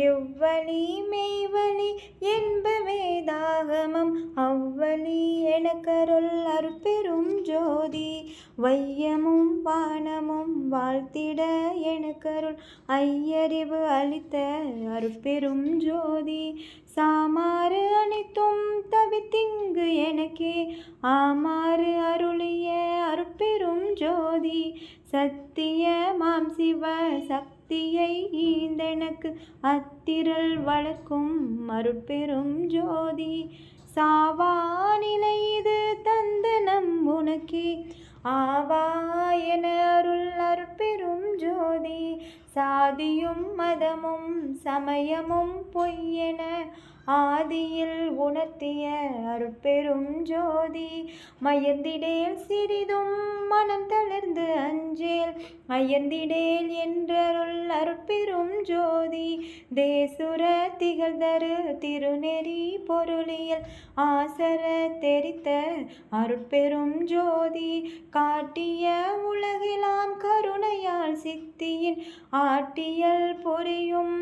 எவ்வழி மெய்வழி என்ப வேதாகமம் அவ்வழி எனக்கருள் அருட்பெரும் ஜோதி. வையமும் வானமும் வாழ்த்திட எனக்கருள் ஐயறிவு அளித்த அருட்பெரும் ஜோதி. சாமாறு அனைத்தும் தவித்திங்கு எனக்கே ஆமாறு அருளிய அருட்பெரும் ஜோதி. சத்தியமாம் சிவ சக்தியை ஈந்தெனக்கு அத்திரள் வளர்க்கும் அருட்பெரும் ஜோதி. சாவா நிலை இது தந்தனம் உனக்கே ஆவா என அருள் அருட்பெரும் ஜோதி. சாதியும் மதமும் சமயமும் பொய்யென ஆதியில் உணர்த்திய அருட்பெரும் ஜோதி. மயந்திடேல் சிறிதும் மனம் தளர்ந்து அஞ்சேல் அயர்ந்திடேல் என்றருள் அருட்பெரும் ஜோதி. தேசுர திகழ்தரு திருநெறி பொருளியல் ஆசர தெரித்த அருட்பெரும் ஜோதி. காட்டிய உலகிலாம் கருணையால் சித்தியின் ஆட்டியல் புரியும்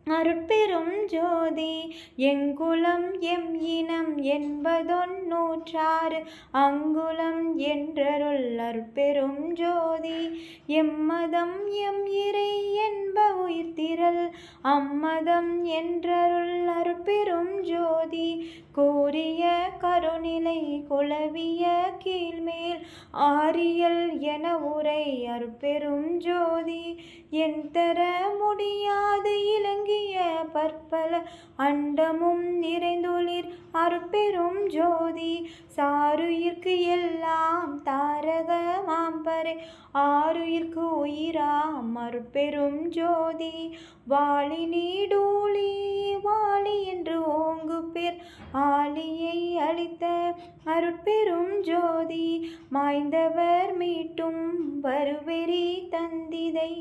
அருட்பெரும் ஜோதி. எங்குலம் எம் இனம் என்பதொன்னூற்றாறு அங்குலம் என்றருள் அருட்பெரும் ஜோதி. எம்மதம் எம் இறை என்ப உயிர்த்திரள் அம்மதம் என்றருள் அருட்பெரும் ஜோதி. கூறிய கருநிலை குலவிய கீழ்மேல் ஆரியல் என உரை அருட்பெரும் ஜோதி. என் தர முடியாது இலங்கிய பற்பல அண்டமும் நிறைந்துளிர் அருட்பெரும் ஜோதி. சாருயிர்க்கு எல்லாம் தாரக மாம்பரை ஆருயிர்க்கு உயிராம் அருட்பெரும் ஜோதி. வாழி நீடூழி வாழி என்று ஓங்கு பேர் ஆலியை அளித்த அருட்பெரும் ஜோதி. மாய்ந்தவர் மீட்டும் வருவெறி தந்திதை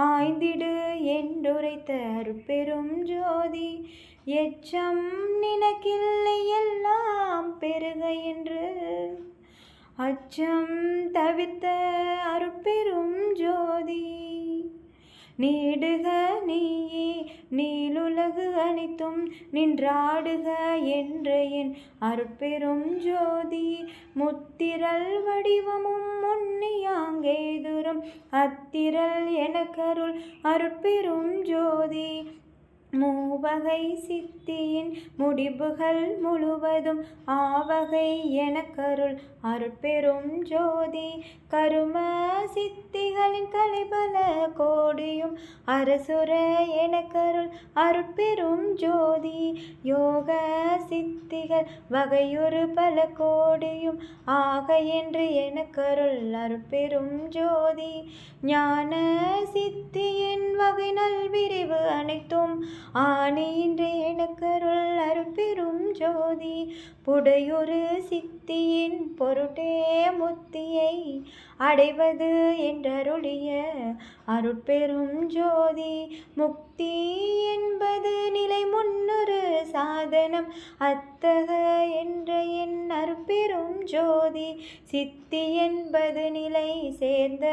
ஆய்ந்திடு என்றுரைத்த அருட்பெரும் ஜோதி. எச்சம் நினக்கில்லை எல்லாம் பெருக என்று அச்சம் தவிர்த்த அருட்பெரும் ஜோதி. நீடுக நீயே நீளுலகு அனைத்தும் நின்றாடுக என்ற என் அருட்பெரும் ஜோதி. முத்திரள் வடிவமும் முன்னியாங்கேதுரும் அத்திரள் எனக்கருள் அருட்பெரும் ஜோதி. மூவகை சித்தியின் முடிவுகள் முழுவதும் ஆவகை எனக்கருள் அருட்பெரும் ஜோதி. கரும சித்திகளின் கலைபல கோடியும் அரசுர எனக்கருள் அருட்பெரும் ஜோதி. யோக சித்திகள் வகையொரு பல கோடியும் ஆக என்று எனக்கருள் அருட்பெரும் ஜோதி. ஞான சித்தியின் வகை நல்விரிவு அனைத்தும் ஆணி இன்று எனக்கருள் அருட்பெரும் ஜோதி. புடையொரு சித்தியின் பொருட்டே முத்தியை அடைவது என்றருளிய அருட்பெரும் ஜோதி. முக்தி என்பது நிலை முன்னொரு சாதனம் அத்தக என்ற என் அருட்பெரும் ஜோதி. சித்தி என்பது நிலை சேர்ந்த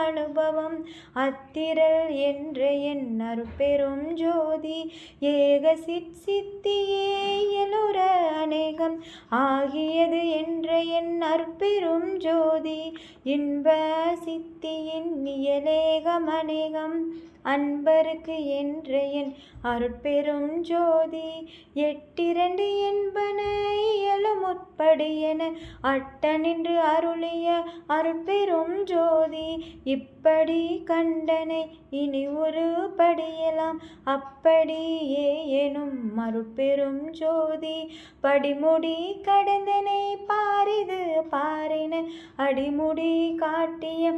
அனுபவம் அத்திரள் என்ற என் அருட்பெரும் ஜோதி. ஏக சித்தியே இயலுற அநேகம் ஆகியது என்ற என் அருட்பெரும் ஜோதி. இன்ப சித்தியின் இயலேகம் அநேகம் அன்பருக்கு என்ற என் அருட்பெரும் ஜோதி. எட்டிரண்டு என்பன இயலும் உட்படு என அட்டனின்று அருளிய அருட்பெரும் ஜோதி. இப்படி கண்டனை இனி ஒரு படியலாம் அப்படியே எனும் அருட்பெரும் ஜோதி. படிமுடி கடந்தனை பாரிது பாரின அடிமுடி காட்டிய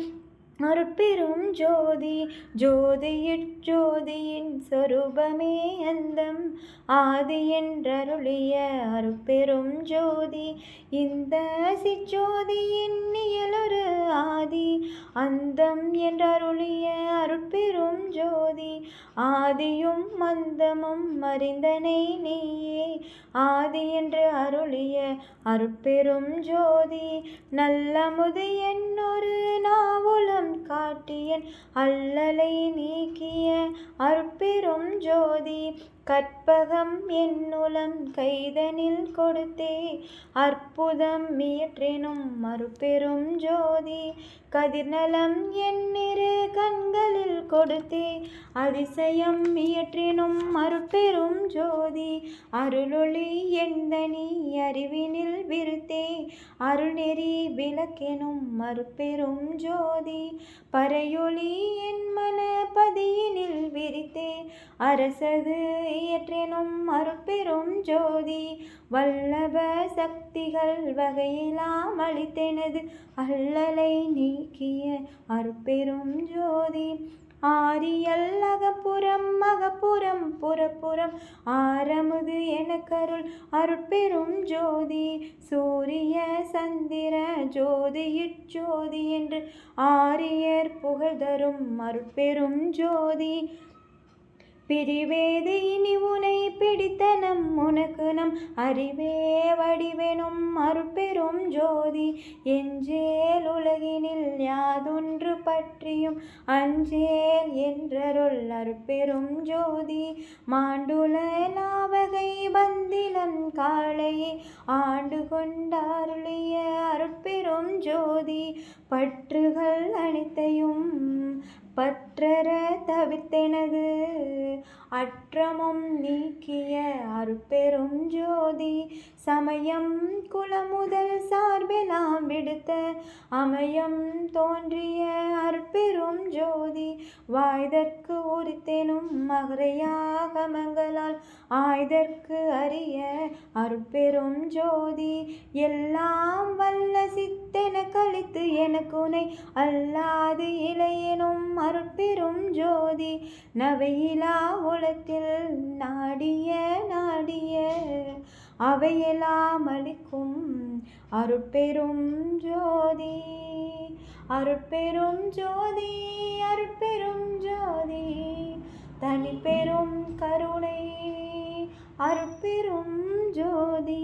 அருட்பெரும் ஜோதி. ஜோதியின் சொரூபமே அந்தம் ஆதி என்றருளிய அருட்பெரும் ஜோதி. இந்த சிற்றோதியின் இயலொரு ஆதி அந்தம் என்றருளிய அருட்பெரும் ஜோதி. ஆதியும் அந்தமும் அறிந்தனை நீயே ஆதி என்று அருளிய அருட்பெரும் ஜோதி. நல்லமுது என்னொரு நாவுலம் அற்புதம் காட்டியன் அல்லலை நீக்கிய அருட்பெரும் ஜோதி கற்பகம் என்னுளம் கைதனில் கொடுத்தே அற்புதம் இயற்றினும் அருட்பெரும் ஜோதி கதிர்நலம் என்னிரு கண்களில் கொடுத்தே அதிசயம் இயற்றினும் அருட்பெரும் ஜோதி அருளொளி எந்தனி அறிவினில் விருத்தே அருள்நெறி விளக்கெனும் அருட்பெரும் ஜோதி பறையொளி என் மன பதியினில் விரித்தே அரசது இயற்றெனும் அருட்பெரும் ஜோதி வல்லப சக்திகள் வகையெல்லாம் அளித்தெனது அல்லலை நீக்கிய அருட்பெரும் ஜோதி ஆரியல் அகப்புறம் புறப்புறம் ஆரமுது எனக்கருள் அருட்பெரும் ஜோதி சூரிய சந்திர ஜோதியிற்சோதி என்று ஆரியர் புகழ்தரும் அருட்பெரும் ஜோதி பிரிவேது இனி உனை பிடித்தனம் உனக்கு நம் அறிவே வடிவெனும் அருட்பெரும் ஜோதி எஞ்சேல் உலகினில் யாதொன்று பற்றியும் அஞ்சேல் என்றருள் அருட்பெரும் ஜோதி மாண்டுல லாவகை பந்திலம் காளையை ஆண்டு கொண்டாருளிய அருட்பெரும் ஜோதி பற்றுகள் அனைத்தையும் பற்றற தவிர்த்தெனது அற்றமும் நீக்கிய அருட்பெரும் ஜோதி சமயம் குலமுதல் சார்பெலாம் விடுத்த அமயம் தோன்றிய அருட்பெரும் ஜோதி வாய்தற்கு உரித்தெனும் மகரையாகமங்களால் ஆய்தற்கு அறிய அருட்பெரும் ஜோதி எல்லாம் வல்ல சித்தென கழித்து எனக்குனை அல்லாது இளையெனும் அருட்பெரும் ஜோதி நவையிலா உலத்தில் நாடிய அவையெல்லாம் அளிக்கும் அருட்பெரும் ஜோதி அருட்பெரும் ஜோதி அருட்பெரும் ஜோதி தனிப்பெரும் கருணை அருட்பெரும் ஜோதி.